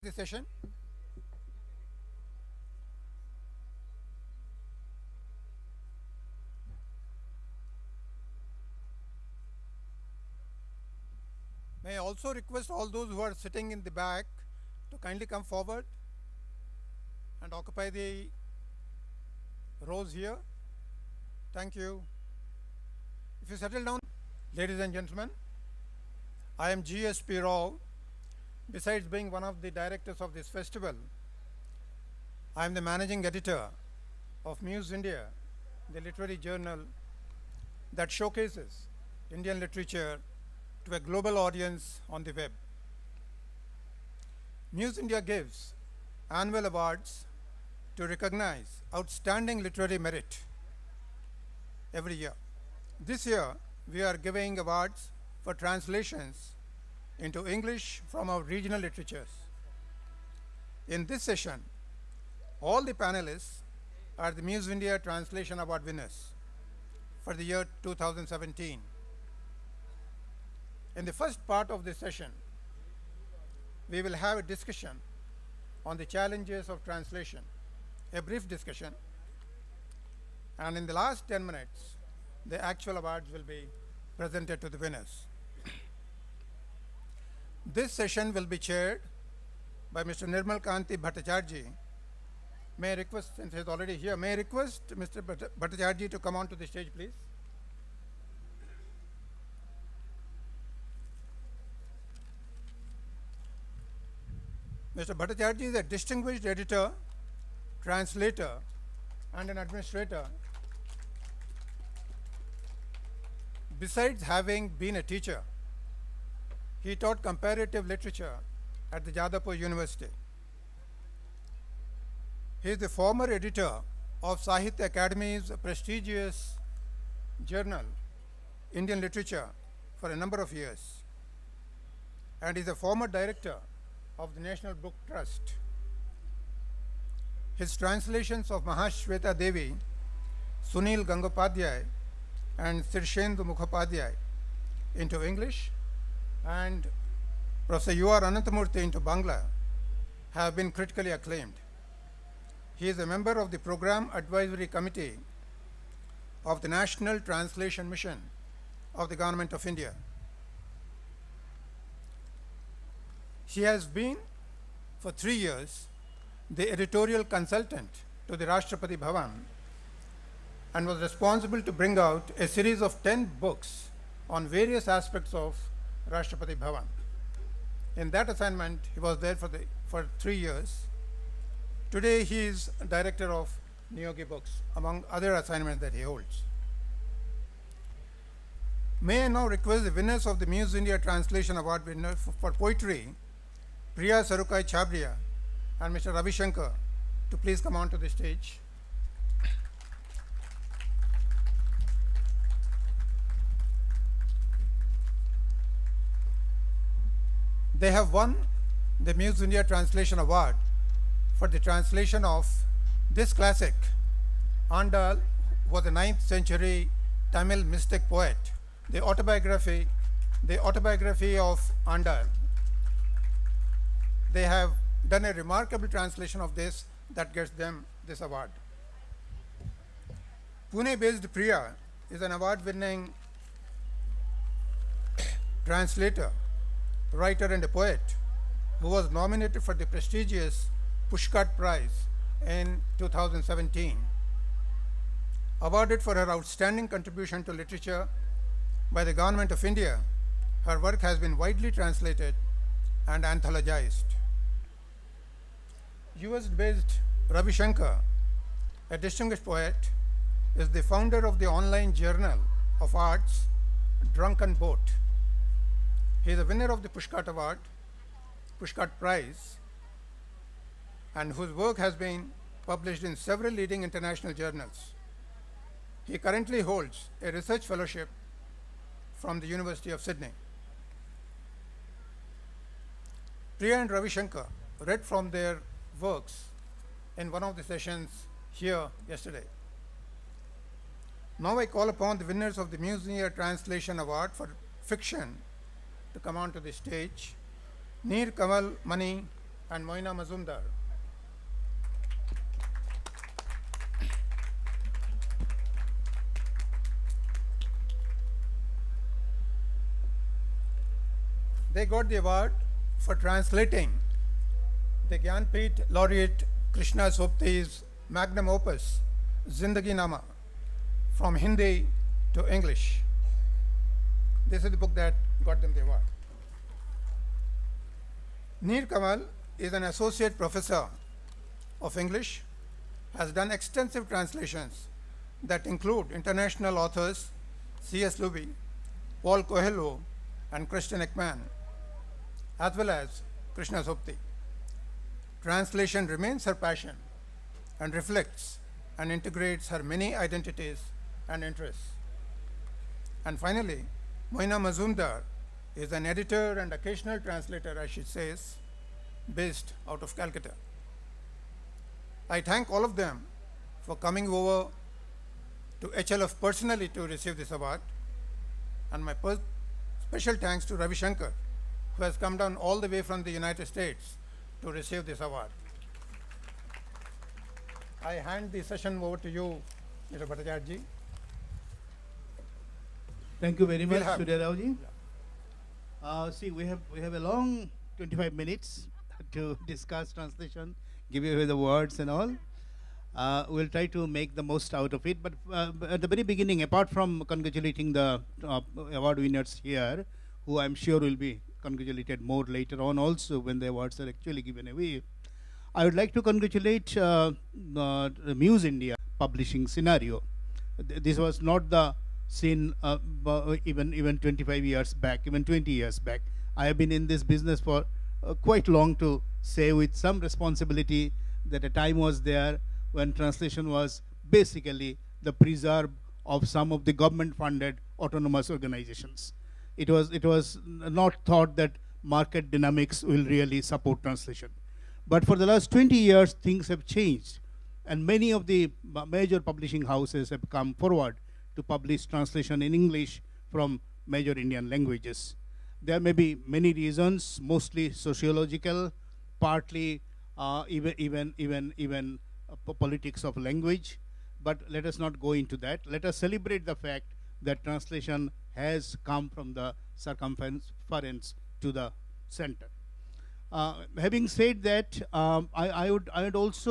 the session. May I also request all those who are sitting in the back to kindly come forward and occupy the rows here. Thank you. If you settle down, ladies and gentlemen, I am G.S.P. Rao. Besides being one of the directors of this festival, I am the managing editor of Muse India, the literary journal that showcases Indian literature to a global audience on the web. Muse India gives annual awards to recognize outstanding literary merit every year. This year, we are giving awards for translations into English from our regional literatures. In this session, all the panelists are the Muse India Translation Award winners for the year 2017. In the first part of this session, we will have a discussion on the challenges of translation, a brief discussion, and in the last 10 minutes, the actual awards will be presented to the winners. This session will be chaired by Mr. Nirmal Kanti Bhattacharjee. May I request, since he is already here, may I request Mr. Bhattacharjee to come on to the stage, please. Mr. Bhattacharjee is a distinguished editor, translator, and an administrator. Besides having been a teacher, he taught comparative literature at the Jadavpur University. He is the former editor of Sahitya Academy's prestigious journal, Indian Literature, for a number of years, and is a former director of the National Book Trust. His translations of Mahashweta Devi, Sunil Gangopadhyay, and Sirshendu Mukhopadhyay into English and Professor U.R. Anantamurthy into Bangla have been critically acclaimed. He is a member of the Program Advisory Committee of the National Translation Mission of the Government of India. He has been, for 3 years, the editorial consultant to the Rashtrapati Bhavan and was responsible to bring out a series of 10 books on various aspects of Rashtrapati Bhavan. In that assignment, he was there for 3 years. Today, he is director of Niyogi Books, among other assignments that he holds. May I now request the winners of the Muse India Translation Award winner for poetry, Priya, Sarukkai, Chabria, and Mr. Ravi Shankar, to please come on to the stage. They have won the Muse India Translation Award for the translation of this classic, Andal, who was a 9th century Tamil mystic poet, the autobiography of Andal. They have done a remarkable translation of this that gets them this award. Pune-based Priya is an award-winning translator, writer, and a poet who was nominated for the prestigious Pushcart Prize in 2017. Awarded for her outstanding contribution to literature by the Government of India, her work has been widely translated and anthologized. US-based Ravi Shankar, a distinguished poet, is the founder of the online journal of arts, Drunken Boat. He is a winner of the Pushcart Award, Pushcart Prize, and whose work has been published in several leading international journals. He currently holds a research fellowship from the University of Sydney. Priya and Ravi Shankar read from their works in one of the sessions here yesterday. Now I call upon the winners of the Muse India Translation Award for Fiction to come on to the stage. Neer, Kanwal, Mani, and Moyna Mazumdar. They got the award for translating the Gyanpith laureate Krishna Sopti's magnum opus, Zindagi Nama, from Hindi to English. This is the book that got them the award. Neer Kanwal is an associate professor of English, has done extensive translations that include international authors C.S. Lewis, Paul Coelho, and Christian Ekman, as well as Krishna Sopti. Translation remains her passion and reflects and integrates her many identities and interests. And finally, Moyna Mazumdar is an editor and occasional translator, as she says, based out of Calcutta. I thank all of them for coming over to HLF personally to receive this award, and my special thanks to Ravi Shankar, who has come down all the way from the United States to receive this award. I hand the session over to you, Mr. Bhattacharjee. Thank you very much, Surya Raoji. See, we have a long 25 minutes to discuss translation, give you the words and all. We'll try to make the most out of it. But at the very beginning, apart from congratulating the award winners here, who I'm sure will be congratulated more later on also when the awards are actually given away, I would like to congratulate Muse India publishing scenario. This was not the scene even 25 years back, even 20 years back. I have been in this business for quite long to say with some responsibility that a time was there when translation was basically the preserve of some of the government-funded autonomous organizations. It was not thought that market dynamics will really support translation. But for the last 20 years, things have changed, and many of the major publishing houses have come forward to publish translation in English from major Indian languages. There may be many reasons, mostly sociological, partly even politics of language, but let us not go into that. Let us celebrate the fact that translation has come from the circumference to the center. Having said that, I was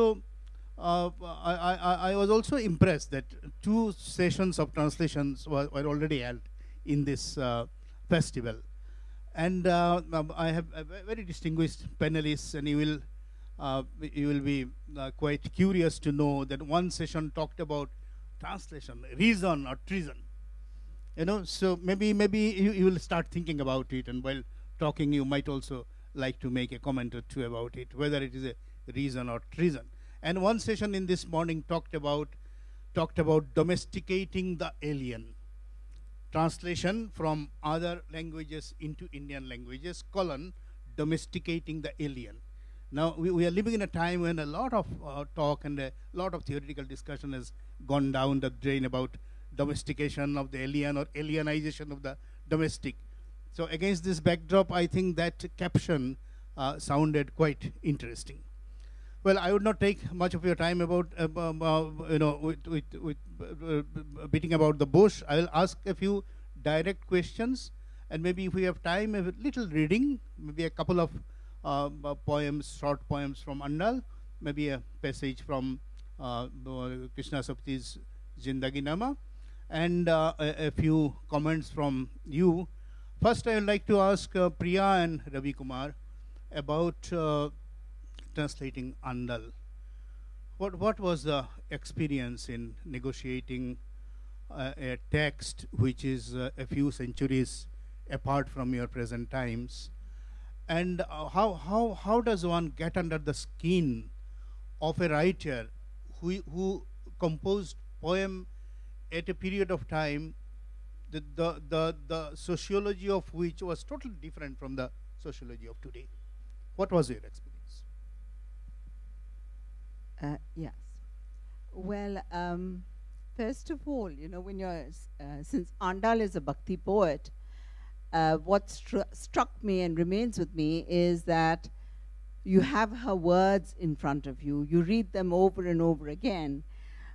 also impressed that 2 sessions of translations were already held in this festival. And I have a very distinguished panelists, and you will be quite curious to know that one session talked about translation, reason or treason. You know, so maybe you will start thinking about it, and while talking, you might also like to make a comment or two about it, whether it is a reason or treason. And one session in this morning talked about domesticating the alien. Translation from other languages into Indian languages, domesticating the alien. Now, we are living in a time when a lot of talk and a lot of theoretical discussion has gone down the drain about domestication of the alien or alienization of the domestic. So against this backdrop, I think that caption sounded quite interesting. Well, I would not take much of your time about beating about the bush. I will ask a few direct questions, and maybe if we have time, a little reading, maybe a couple of poems, short poems from Andal, maybe a passage from Krishna Sopti's Zindagi Nama, and a few comments from you. First, I would like to ask Priya and Ravi Kumar about translating Andal. What was the experience in negotiating a text which is a few centuries apart from your present times? And how does one get under the skin of a writer who composed poem at a period of time the sociology of which was totally different from the sociology of today? What was your experience? Yes. Well, first of all, you know, when you're, since Andal is a Bhakti poet, what struck me and remains with me is that You have her words in front of you. You read them over and over again,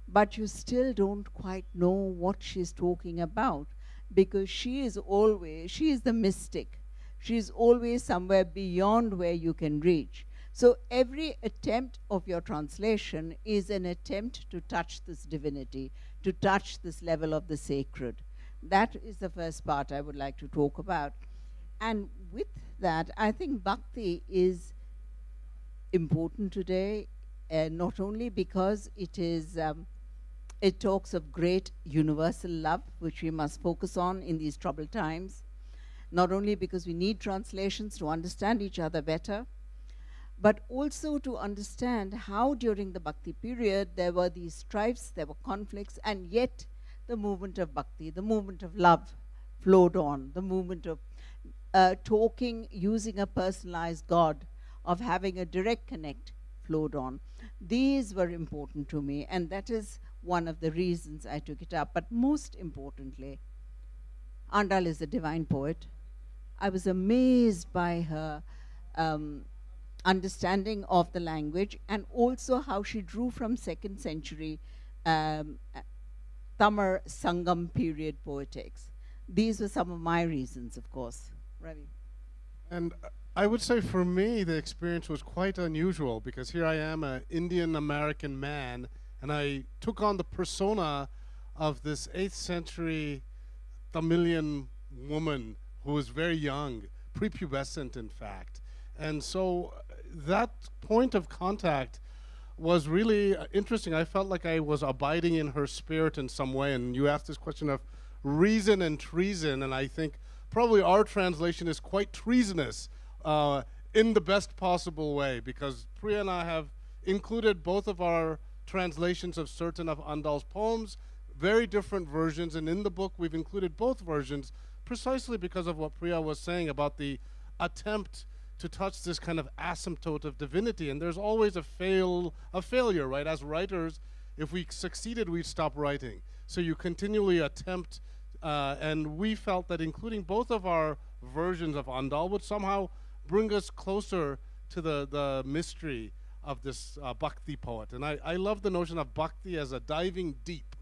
but you still don't quite know what she's talking about, because she is the mystic. She's always somewhere beyond where you can reach. So every attempt of your translation is an attempt to touch this divinity, to touch this level of the sacred. That is the first part I would like to talk about. And with that, I think bhakti is important today, not only because it talks of great universal love, which we must focus on in these troubled times, not only because we need translations to understand each other better, but also to understand how during the bhakti period there were these strifes, there were conflicts, and yet the movement of bhakti, the movement of love flowed on, the movement of talking, using a personalized God, of having a direct connect flowed on. These were important to me, and that is one of the reasons I took it up. But most importantly, Andal is a divine poet. I was amazed by her understanding of the language, and also how she drew from 2nd century Tamar Sangam period poetics. These were some of my reasons, of course. Ravi. And I would say for me, the experience was quite unusual, because here I am, an Indian American man, and I took on the persona of this 8th century Tamilian woman who was very young, prepubescent in fact. And so that point of contact was really interesting. I felt like I was abiding in her spirit in some way. And you asked this question of reason and treason, and I think probably our translation is quite treasonous in the best possible way, because Priya and I have included both of our translations of certain of Andal's poems, very different versions, and in the book we've included both versions precisely because of what Priya was saying about the attempt to touch this kind of asymptote of divinity. And there's always a failure, right? As writers, if we succeeded, we'd stop writing. So you continually attempt, and we felt that including both of our versions of Andal would somehow bring us closer to the mystery of this bhakti poet. And I love the notion of bhakti as a diving deep,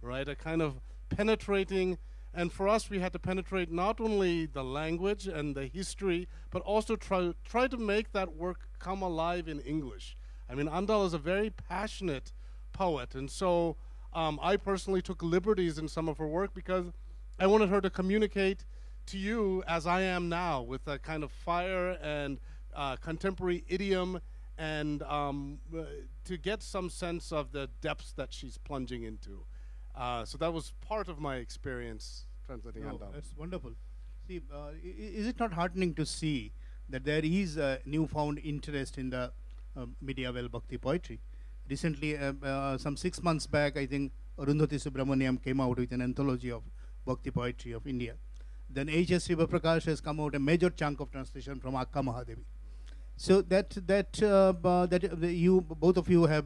right? A kind of penetrating. And for us, we had to penetrate not only the language and the history, but also try to make that work come alive in English. I mean, Andal is a very passionate poet, and so I personally took liberties in some of her work because I wanted her to communicate to you as I am now, with a kind of fire and contemporary idiom, and to get some sense of the depths that she's plunging into. So that was part of my experience translating Andal. That's wonderful. See, is it not heartening to see that there is a newfound interest in the medieval bhakti poetry? Recently, some 6 months back, I think Arundhati Subramaniam came out with an anthology of bhakti poetry of India. Then H.S. Prakash has come out a major chunk of translation from Akka Mahadevi. So you both of you have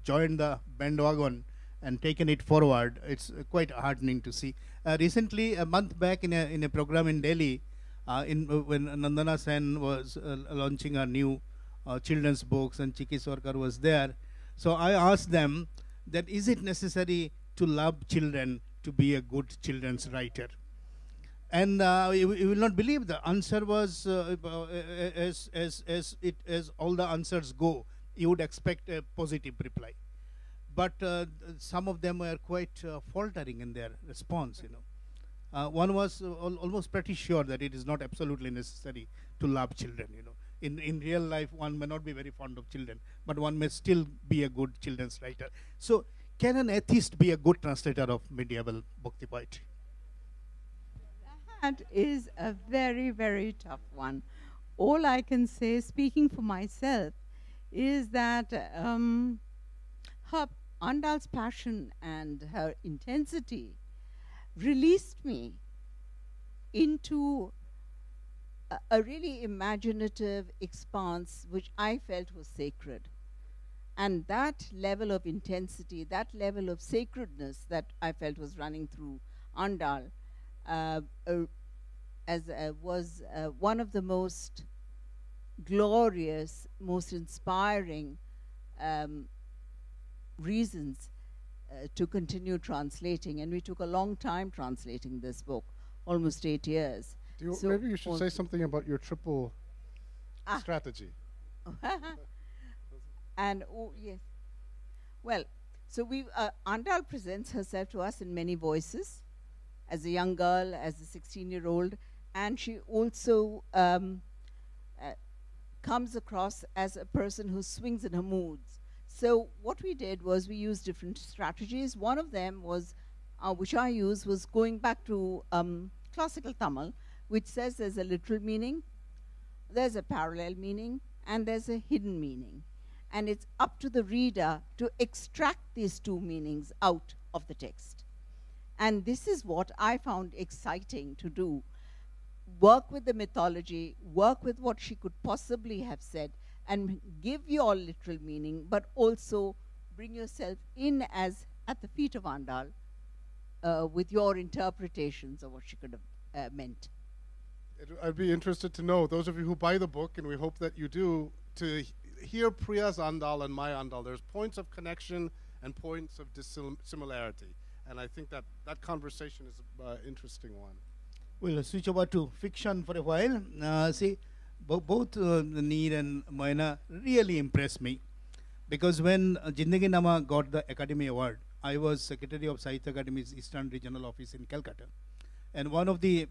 joined the bandwagon and taken it forward. It's quite heartening to see. Recently, a month back, in a program in Delhi, when Nandana Sen was launching her new children's books, and Chiki Swarkar was there, so I asked them that is it necessary to love children to be a good children's writer? And you will not believe the answer was as all the answers go, you would expect a positive reply. But some of them were quite faltering in their response, you know. One was almost pretty sure that it is not absolutely necessary to love children, you know. In real life, one may not be very fond of children, but one may still be a good children's writer. So, can an atheist be a good translator of medieval bhakti poetry? That is a very, very tough one. All I can say, speaking for myself, is that her Andal's passion and her intensity released me into a really imaginative expanse which I felt was sacred. And that level of intensity, that level of sacredness that I felt was running through Andal was one of the most glorious, most inspiring reasons to continue translating. And we took a long time translating this book, almost 8 years. So Maybe you should say something about your triple Ah. strategy. And yes, well, so Andal presents herself to us in many voices, as a young girl, as a 16-year-old, and she also comes across as a person who swings in her moods. So what we did was we used different strategies. One of them was, which I used, was going back to classical Tamil, which says there's a literal meaning, there's a parallel meaning, and there's a hidden meaning. And it's up to the reader to extract these two meanings out of the text. And this is what I found exciting to do. Work with the mythology, work with what she could possibly have said, and give your literal meaning, but also bring yourself in as at the feet of Andal with your interpretations of what she could have meant. I'd be interested to know, those of you who buy the book, and we hope that you do, to hear Priya's Andal and my Andal. There's points of connection and points of dissimilarity. And I think that that conversation is an interesting one. We'll switch over to fiction for a while. See, both Neer and Moyna really impressed me. Because when Jindagi Nama got the Academy Award, I was Secretary of Sahitya Academy's Eastern Regional Office in Calcutta. And one of the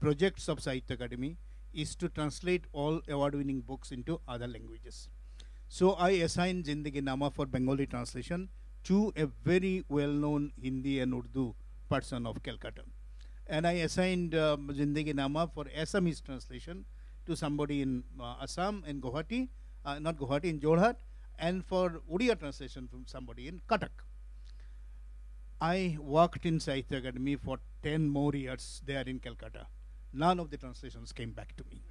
projects of Sahitya Academy is to translate all award-winning books into other languages. So I assigned Jindagi Nama for Bengali translation to a very well-known Hindi and Urdu person of Calcutta. And I assigned Jindagi Nama for Assamese translation to somebody in Assam, in Guwahati, not Guwahati, in Jorhat, and for Odia translation from somebody in Cuttack. I worked in Sahitya Academy for 10 more years there in Calcutta. None of the translations came back to me.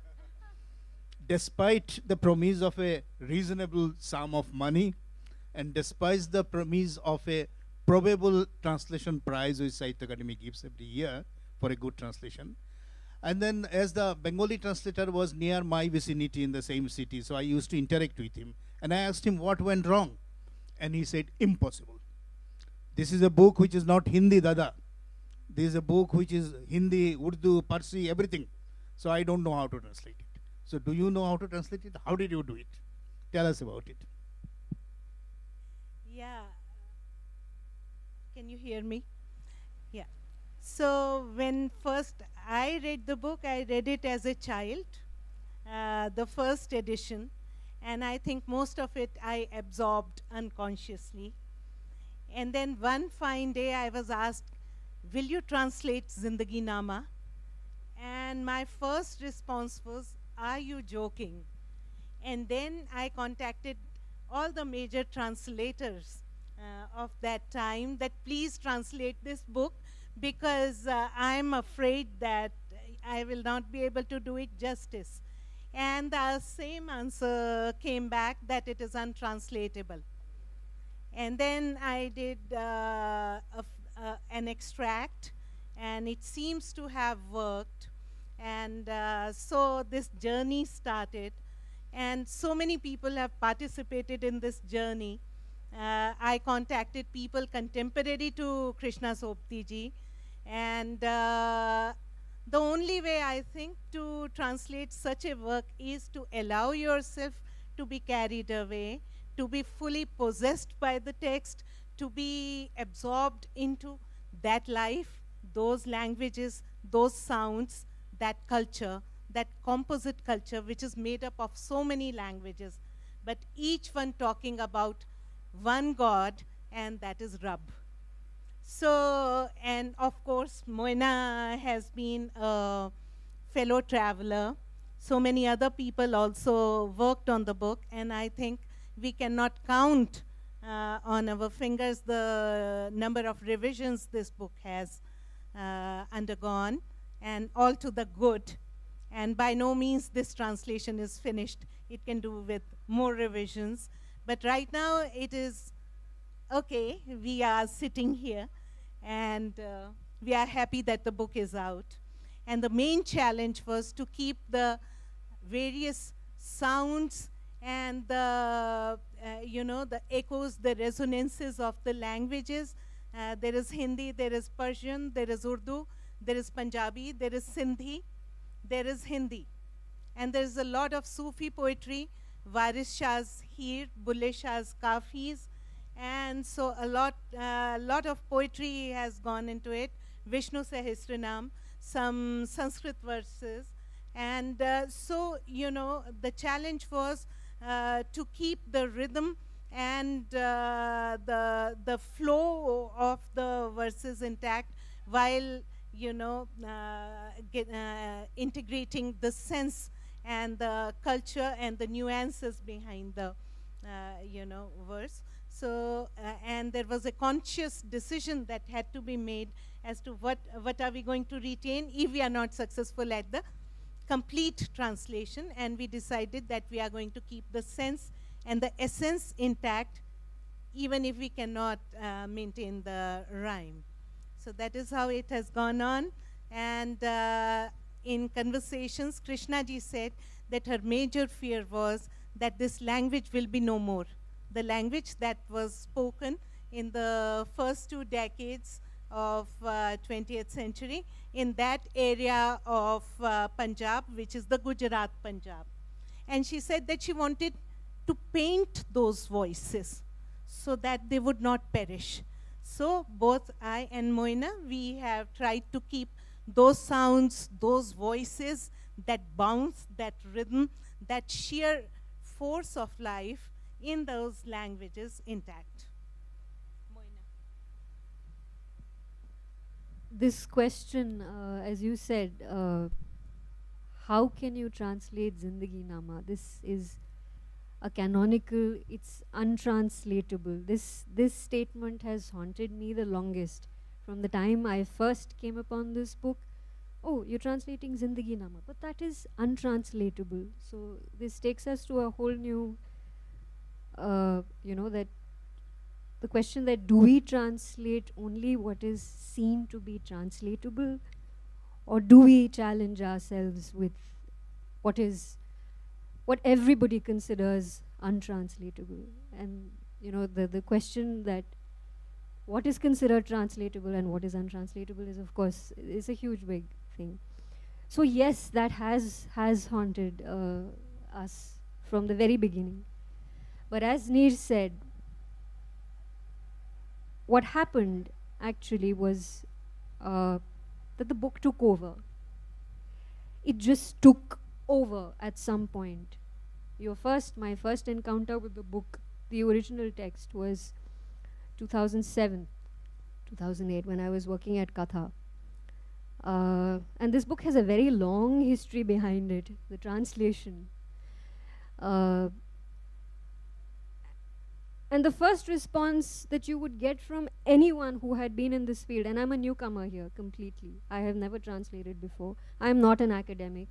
Despite the promise of a reasonable sum of money, and despite the promise of a probable translation prize which Sahitya Academy gives every year for a good translation. And then as the Bengali translator was near my vicinity in the same city, so I used to interact with him. And I asked him what went wrong. And he said, impossible. This is a book which is not Hindi, Dada. This is a book which is Hindi, Urdu, Parsi, everything. So I don't know how to translate it. So do you know how to translate it? How did you do it? Tell us about it. Yeah. Can you hear me? Yeah. So when first I read the book, I read it as a child, the first edition. And I think most of it I absorbed unconsciously. And then one fine day I was asked, will you translate Zindagi Nama? And my first response was, are you joking? And then I contacted all the major translators of that time that please translate this book because I'm afraid that I will not be able to do it justice. And the same answer came back that it is untranslatable. And then I did an extract, and it seems to have worked. And so this journey started, and so many people have participated in this journey. I contacted people contemporary to Krishna Sobtiji, and the only way I think to translate such a work is to allow yourself to be carried away, to be fully possessed by the text, to be absorbed into that life, those languages, those sounds, that culture, that composite culture which is made up of so many languages, but each one talking about one God, and that is Rab. So, and of course, Moyna has been a fellow traveler. So many other people also worked on the book, and I think we cannot count on our fingers the number of revisions this book has undergone, and all to the good. And by no means this translation is finished. It can do with more revisions. But right now it is okay. We are sitting here, and we are happy that the book is out. And the main challenge was to keep the various sounds and the, the echoes, the resonances of the languages. There is Hindi, there is Persian, there is Urdu, there is Punjabi, there is Sindhi, there is Hindi. And there is a lot of Sufi poetry, Waris Shah's Heer, Bulle Shah's Kafis, and so a lot of poetry has gone into it, Vishnu Sahasranam, some Sanskrit verses. And so, the challenge was to keep the rhythm and the flow of the verses intact while, integrating the sense and the culture and the nuances behind the, verse. So, and there was a conscious decision that had to be made as to what are we going to retain if we are not successful at the complete translation. And we decided that we are going to keep the sense and the essence intact, even if we cannot maintain the rhyme. So that is how it has gone on. And in conversations, Krishna ji said that her major fear was that this language will be no more. The language that was spoken in the first 2 decades of 20th century in that area of Punjab, which is the Gujarat Punjab. And she said that she wanted to paint those voices so that they would not perish. So both I and Moyna, we have tried to keep those sounds, those voices, that bounce, that rhythm, that sheer force of life in those languages intact. Moyna. This question, as you said, how can you translate Zindagi Nama? This is a canonical, it's untranslatable. This statement has haunted me the longest. From the time I first came upon this book, oh, you're translating Zindagi Nama, but that is untranslatable. So this takes us to a whole new, that the question that do we translate only what is seen to be translatable, or do we challenge ourselves with what everybody considers untranslatable? And the question that what is considered translatable and what is untranslatable is, of course, is a huge big thing. So yes, that has haunted us from the very beginning. But as Neer said, what happened actually was that the book took over. It just took over at some point. My first encounter with the book, the original text, was 2007, 2008, when I was working at Katha. And this book has a very long history behind it, the translation. And the first response that you would get from anyone who had been in this field, and I'm a newcomer here completely. I have never translated before. I'm not an academic.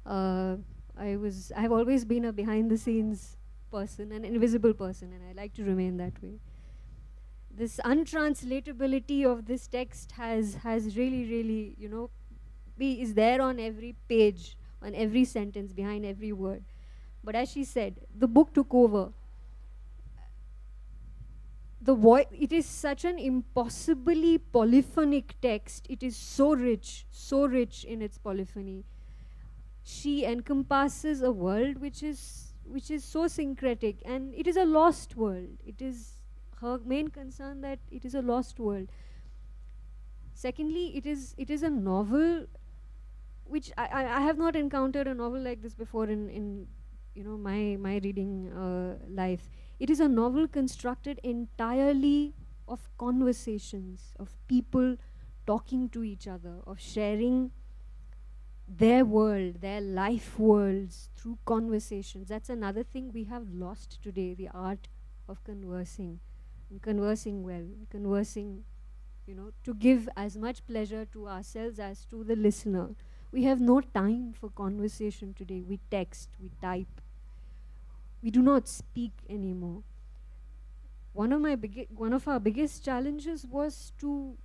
I've always been a behind-the-scenes person, an invisible person, and I like to remain that way. This untranslatability of this text has really, really, is there on every page, on every sentence, behind every word. But as she said, the book took over. It is such an impossibly polyphonic text. It is so rich in its polyphony. She encompasses a world which is so syncretic, and it is a lost world. It is her main concern that it is a lost world. Secondly, it is a novel which I have not encountered a novel like this before in my reading life. It is a novel constructed entirely of conversations, of people talking to each other, of sharing their world, their life worlds through conversations. That's another thing we have lost today, the art of conversing, and conversing well, conversing, to give as much pleasure to ourselves as to the listener. We have no time for conversation today. We text, we type. We do not speak anymore. One of our biggest challenges was to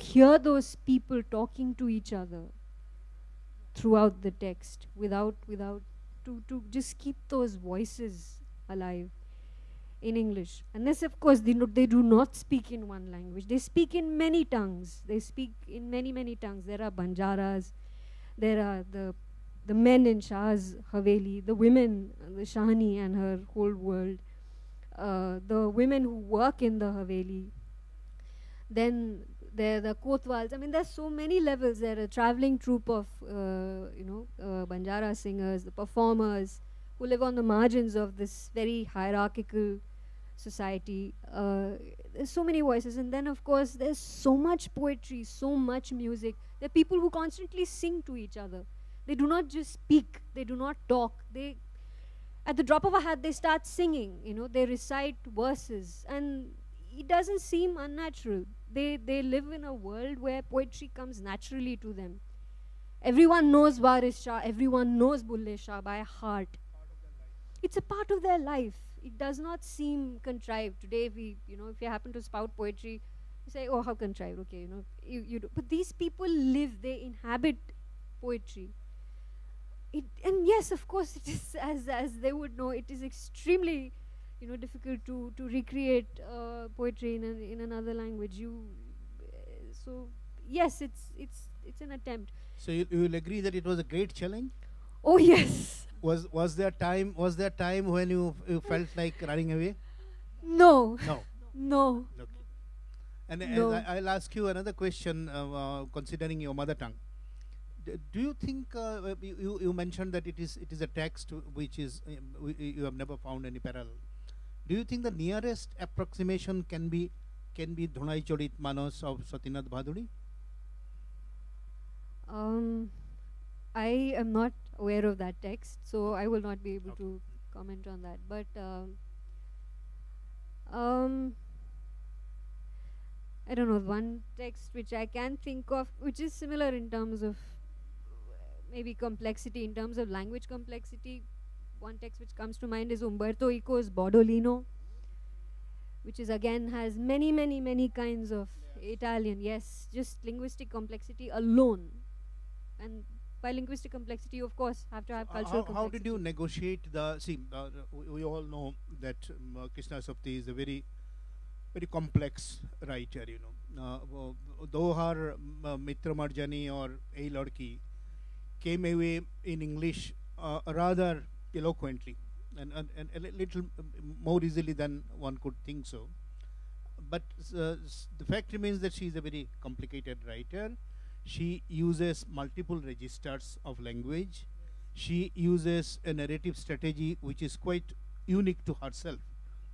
hear those people talking to each other. throughout the text without to just keep those voices alive in English. Unless, of course, they do not speak in one language. They speak in many tongues. They speak in many tongues. There are Banjaras, there are the men in Shah's Haveli, the women, the Shahani and her whole world, the women who work in the Haveli. Then there are the Kotwals. I mean, there's so many levels. There are a traveling troupe of, Banjara singers, the performers who live on the margins of this very hierarchical society. There's so many voices. And then, of course, there's so much poetry, so much music. There are people who constantly sing to each other. They do not just speak. They do not talk. They, at the drop of a hat, they start singing. They recite verses. And it doesn't seem unnatural. They live in a world where poetry comes naturally to them. Everyone knows Waris Shah, everyone knows Bulle Shah by heart. It's a part of their life. It does not seem contrived. Today, if you happen to spout poetry, you say, oh, how contrived, okay, you do. But these people live, they inhabit poetry. And yes, of course, it is, as they would know, it is extremely difficult to recreate poetry in another language. So yes, it's an attempt. So you will agree that it was a great challenge? Oh yes. Was there time when you felt like running away? No. No. Okay. And No. I'll ask you another question, considering your mother tongue. Do you think you mentioned that it is a text which is you have never found any parallel? Do you think the nearest approximation can be Dhunai Chodit Manos of Satynath Bhaduri? I am not aware of that text, so I will not be able to comment on that. But I don't know, one text which I can think of, which is similar in terms of maybe complexity, in terms of language complexity. One text which comes to mind is Umberto Eco's Bodolino, which is again has many kinds of Italian. Yes, just linguistic complexity alone. And by linguistic complexity, you of course have to have cultural complexity. How did you negotiate we all know that Krishna Sapti is a very complex writer, though her Mitra Marjani or A Ladki came away in English rather eloquently and a little more easily than one could think so. But the fact remains that she is a very complicated writer. She uses multiple registers of language. She uses a narrative strategy which is quite unique to herself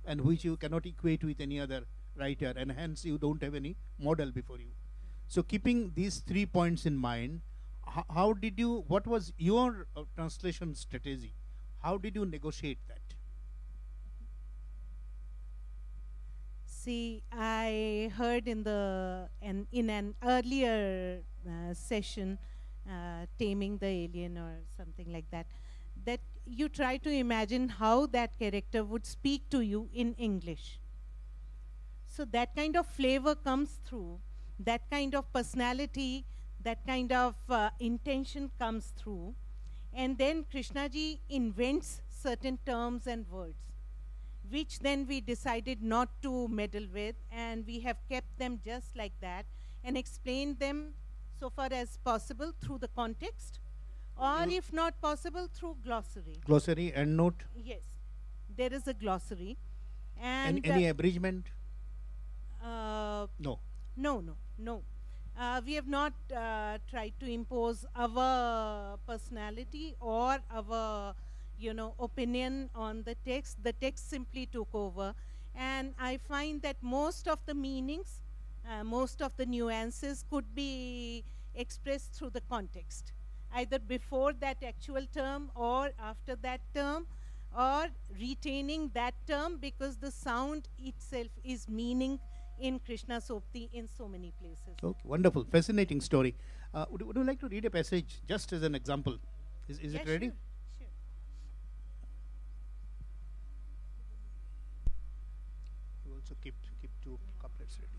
and which you cannot equate with any other writer, and hence you don't have any model before you. So keeping these 3 points in mind, what was your translation strategy? How did you negotiate that? See, I heard in an earlier session, Taming the Alien or something like that, that you try to imagine how that character would speak to you in English. So that kind of flavor comes through, that kind of personality, that kind of intention comes through. And then Krishnaji invents certain terms and words, which then we decided not to meddle with, and we have kept them just like that and explained them so far as possible through the context, or if not possible, through glossary. Glossary, endnote? Yes, there is a glossary. And any abridgment? No. No. We have not tried to impose our personality or our, opinion on the text. The text simply took over. And I find that most of the meanings, most of the nuances could be expressed through the context, either before that actual term or after that term, or retaining that term because the sound itself is meaning in Krishna Sopti in so many places. Okay, wonderful, fascinating story. Would you like to read a passage just as an example? Is it ready? Sure. You also keep 2 couplets ready.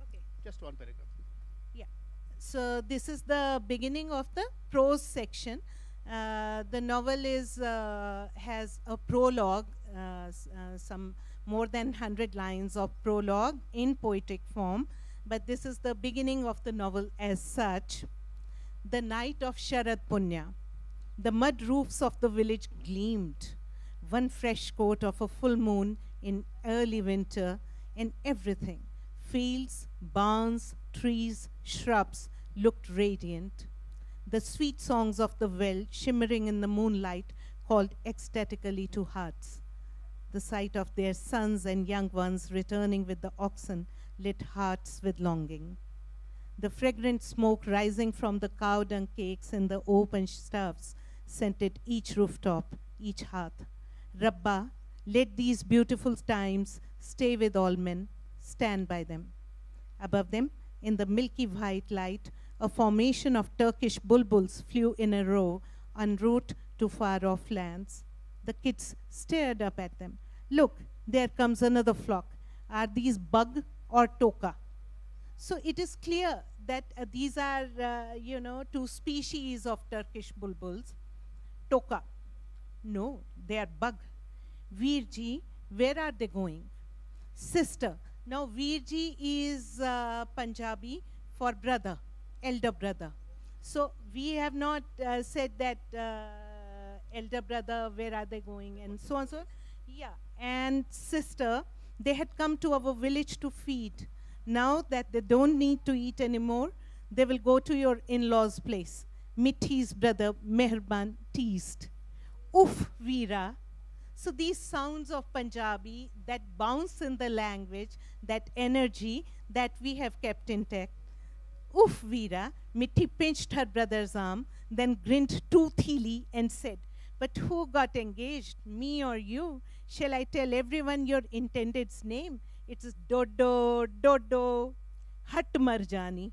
Okay. Just one paragraph. Yeah. So this is the beginning of the prose section. The novel has a prologue, some more than 100 lines of prologue in poetic form, but this is the beginning of the novel as such. The night of Sharad Punya. The mud roofs of the village gleamed. One fresh coat of a full moon in early winter, and everything, fields, barns, trees, shrubs, looked radiant. The sweet songs of the well shimmering in the moonlight called ecstatically to hearts. The sight of their sons and young ones returning with the oxen lit hearts with longing. The fragrant smoke rising from the cow dung cakes in the open stoves scented each rooftop, each hearth. Rabba, let these beautiful times stay with all men, stand by them. Above them, in the milky white light, a formation of Turkish bulbuls flew in a row en route to far-off lands. The kids stared up at them. Look, there comes another flock. Are these bug or toka? So it is clear that these are, two species of Turkish bulbuls. Toka. No, they are bug. Virji, where are they going? Sister. Now, Virji is Punjabi for brother, elder brother. So we have not said that elder brother, where are they going, and so on, so on. Yeah, and sister, they had come to our village to feed. Now that they don't need to eat anymore, they will go to your in-laws' place. Mithi's brother, Meherban, teased. Uff, Veera. So these sounds of Punjabi that bounce in the language, that energy that we have kept intact. Uff, Veera. Mithi pinched her brother's arm, then grinned toothily and said, but who got engaged, me or you? Shall I tell everyone your intended's name? It's Dodo, Dodo. Hut Marjani.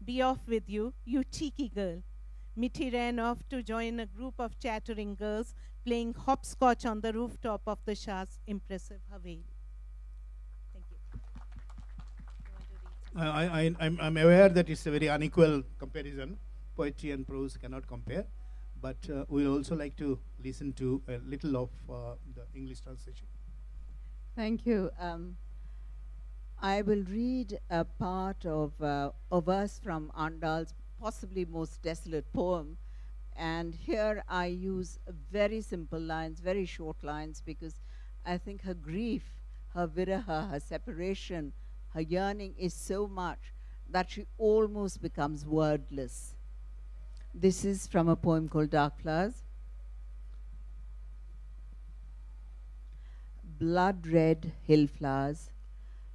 Be off with you, you cheeky girl. Mithi ran off to join a group of chattering girls playing hopscotch on the rooftop of the Shah's impressive Haveli. Thank you. I'm aware that it's a very unequal comparison. Poetry and prose cannot compare. But we'll also like to listen to a little of the English translation. Thank you. I will read a part of a verse from Andal's possibly most desolate poem. And here I use very simple lines, very short lines, because I think her grief, her viraha, her separation, her yearning is so much that she almost becomes wordless. This is from a poem called Dark Flowers. Blood-red hill flowers,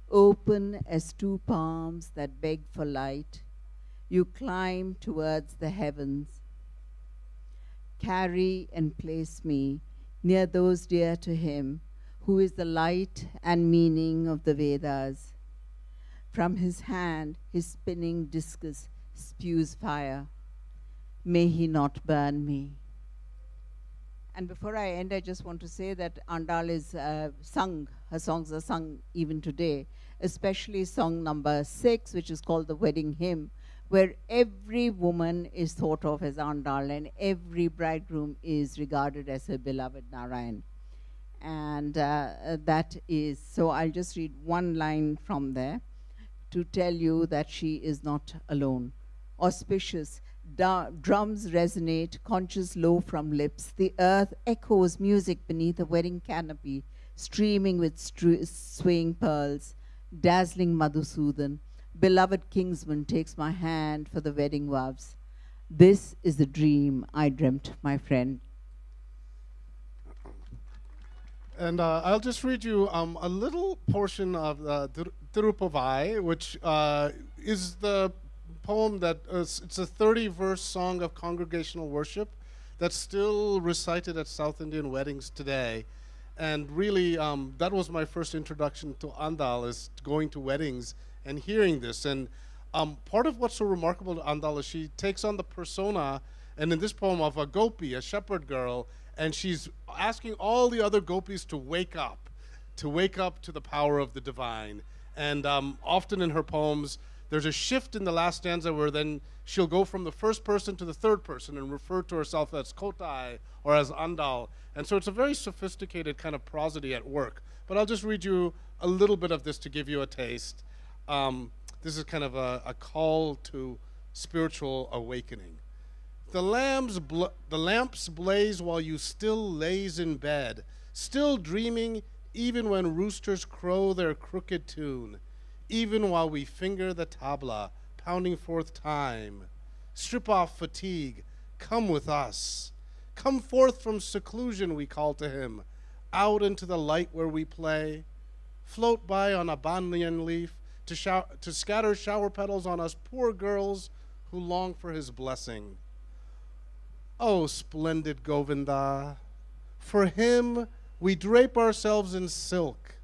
open as two palms that beg for light, you climb towards the heavens. Carry and place me near those dear to him, who is the light and meaning of the Vedas. From his hand, his spinning discus spews fire. May he not burn me. And before I end, I just want to say that Andal is sung, her songs are sung even today, especially song number 6, which is called the Wedding Hymn, where every woman is thought of as Andal and every bridegroom is regarded as her beloved Narayan. And that is, so I'll just read one line from there to tell you that she is not alone. Auspicious, drums resonate, conches low from lips. The earth echoes music beneath a wedding canopy, streaming with swaying pearls. Dazzling Madhusudan, beloved kingsman takes my hand for the wedding vows. This is the dream I dreamt, my friend. And I'll just read you a little portion of Tirupavai, which is the poem that it's a 30-verse song of congregational worship that's still recited at South Indian weddings today. And really, that was my first introduction to Andal, is going to weddings and hearing this. And part of what's so remarkable to Andal is she takes on the persona, and in this poem, of a gopi, a shepherd girl, and she's asking all the other gopis to wake up to the power of the divine. And often in her poems, there's a shift in the last stanza where then she'll go from the first person to the third person and refer to herself as Kotai or as Andal. And so it's a very sophisticated kind of prosody at work. But I'll just read you a little bit of this to give you a taste. This is kind of a call to spiritual awakening. The lamps blaze while you still lays in bed, still dreaming even when roosters crow their crooked tune, even while we finger the tabla, pounding forth time. Strip off fatigue, come with us. Come forth from seclusion, we call to him, out into the light where we play. Float by on a banyan leaf to scatter shower petals on us poor girls who long for his blessing. Oh, splendid Govinda, for him we drape ourselves in silk,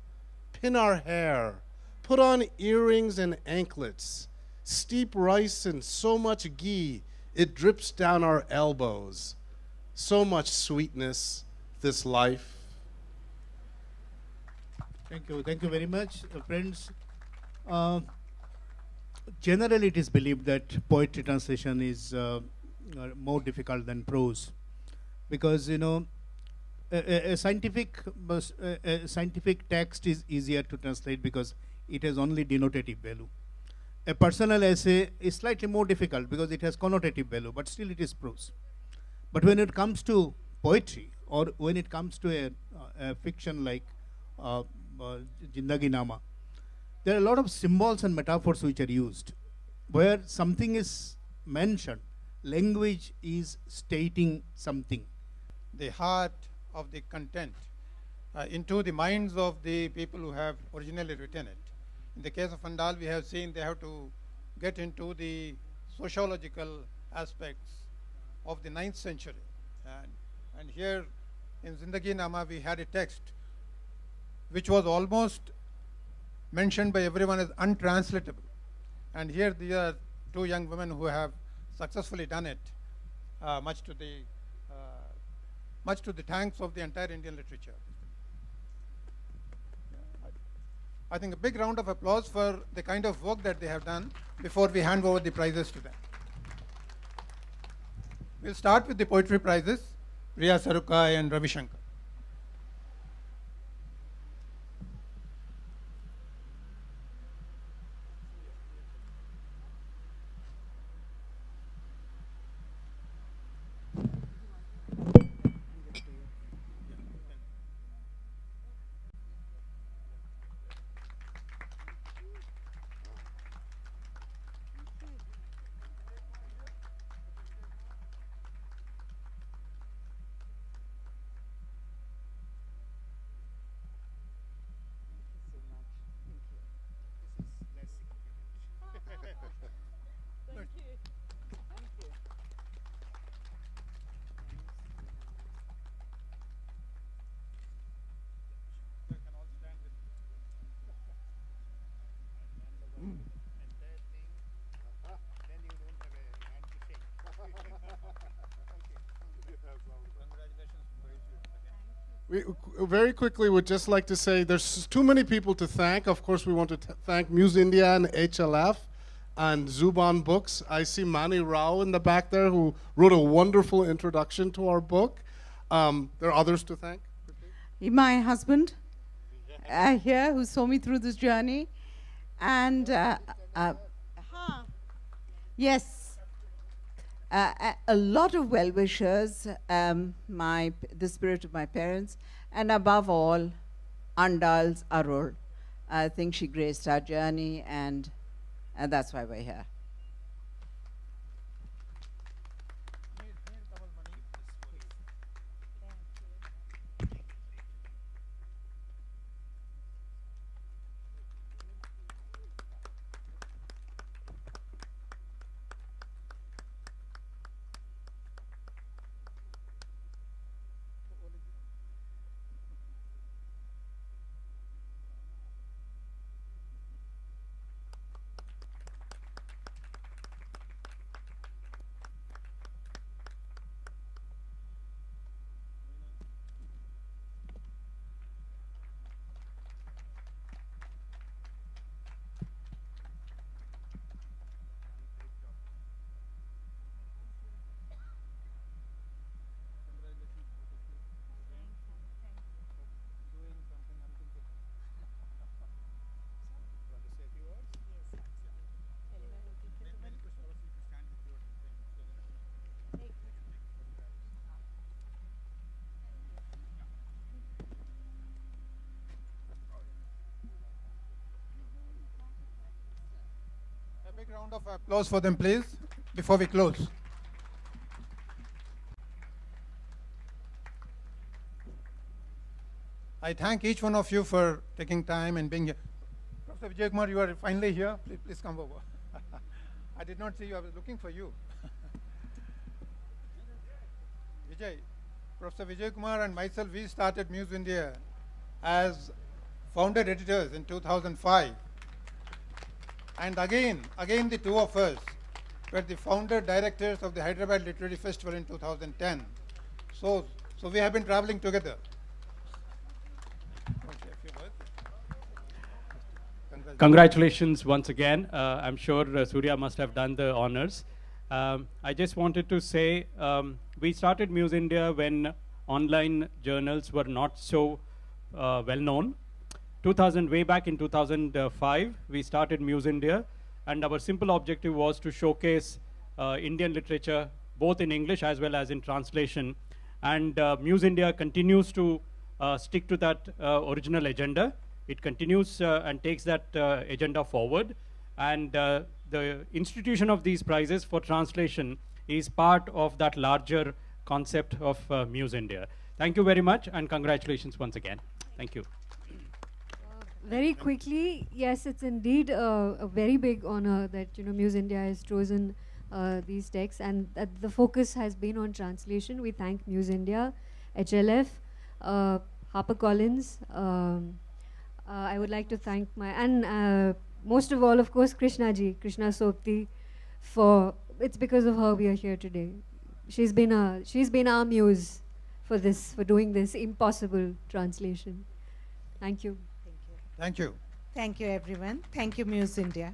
pin our hair, put on earrings and anklets, steep rice in so much ghee it drips down our elbows. So much sweetness, this life. Thank you very much, friends. Generally, it is believed that poetry translation is more difficult than prose, because a scientific text is easier to translate because it has only denotative value. A personal essay is slightly more difficult because it has connotative value, but still it is prose. But when it comes to poetry, or when it comes to a fiction like Jindagi Nama, there are a lot of symbols and metaphors which are used. Where something is mentioned, language is stating something. The heart of the content into the minds of the people who have originally written it. In the case of Andal, we have seen they have to get into the sociological aspects of the 9th century. And here in Zindagi Nama, we had a text which was almost mentioned by everyone as untranslatable. And here there are two young women who have successfully done it, much to the thanks of the entire Indian literature. I think a big round of applause for the kind of work that they have done before we hand over the prizes to them. We'll start with the poetry prizes, Priya, Sarukkai and Ravi, Shankar. We very quickly would just like to say there's too many people to thank. Of course, we want to thank Muse India and HLF and Zuban Books. I see Mani Rao in the back there who wrote a wonderful introduction to our book. There are others to thank. My husband here who saw me through this journey. And yes, a lot of well-wishers, the spirit of my parents, and above all, Andal's Arul. I think she graced our journey, and that's why we're here. round of applause for them, please, before we close. I thank each one of you for taking time and being here. Professor Vijay Kumar, you are finally here. Please come over. I did not see you. I was looking for you. Vijay, Professor Vijay Kumar and myself, we started Muse India as founder editors in 2005. And again, the two of us were the founder directors of the Hyderabad Literary Festival in 2010. So we have been traveling together. Congratulations once again. I'm sure Surya must have done the honors. I just wanted to say we started Muse India when online journals were not so well known. Way back in 2005, we started Muse India, and our simple objective was to showcase Indian literature, both in English as well as in translation. And Muse India continues to stick to that original agenda. It continues and takes that agenda forward. And the institution of these prizes for translation is part of that larger concept of Muse India. Thank you very much, and congratulations once again. Thank you. Very quickly, yes, it's indeed a very big honor that Muse India has chosen these texts, and that the focus has been on translation. We thank Muse India, HLF, HarperCollins. I would like to thank most of all, of course, Krishna Sopti, it's because of her we are here today. She's been our muse for doing this impossible translation. Thank you. Thank you. Thank you, everyone. Thank you, Muse India.